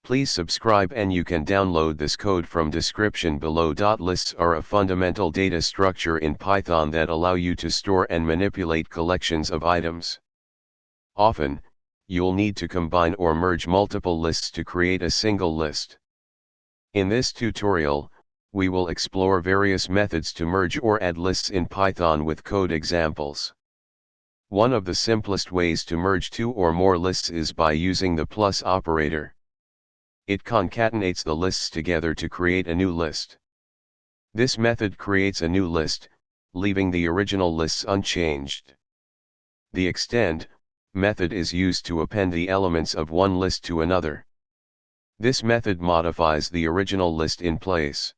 Please subscribe and you can download this code from description below. Lists are a fundamental data structure in Python that allow you to store and manipulate collections of items. Often, you'll need to combine or merge multiple lists to create a single list. In this tutorial, we will explore various methods to merge or add lists in Python with code examples. One of the simplest ways to merge two or more lists is by using the plus operator. It concatenates the lists together to create a new list. This method creates a new list, leaving the original lists unchanged. The extend method is used to append the elements of one list to another. This method modifies the original list in place.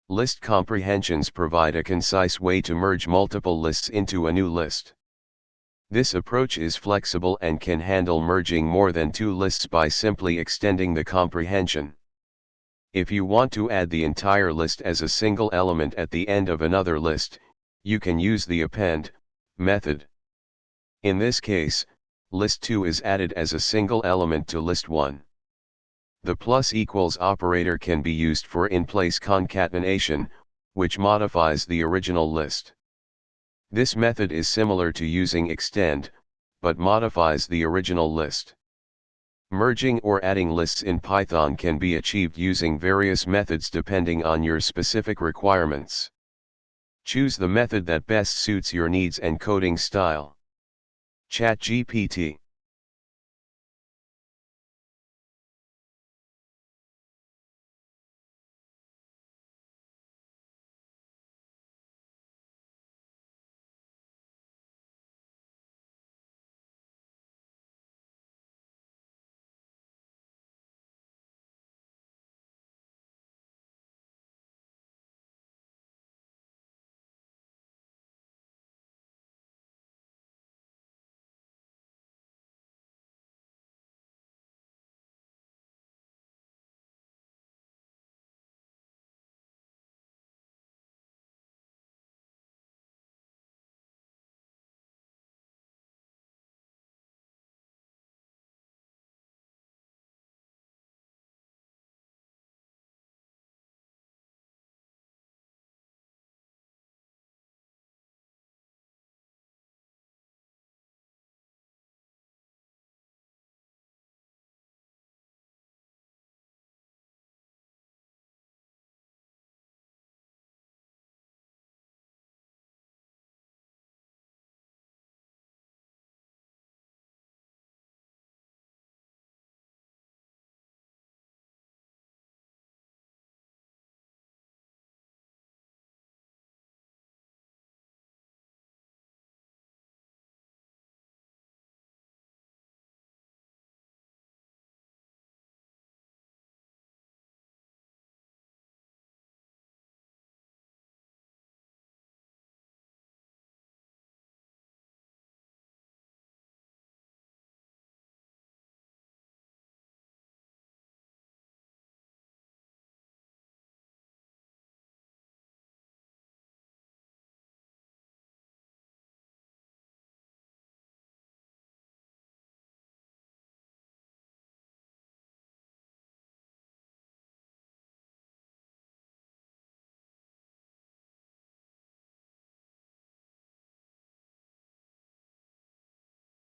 List comprehensions provide a concise way to merge multiple lists into a new list. This approach is flexible and can handle merging more than two lists by simply extending the comprehension. If you want to add the entire list as a single element at the end of another list, you can use the append method. In this case, list 2 is added as a single element to list 1. The plus equals operator can be used for in-place concatenation, which modifies the original list. This method is similar to using extend, but modifies the original list. Merging or adding lists in Python can be achieved using various methods depending on your specific requirements. Choose the method that best suits your needs and coding style. ChatGPT.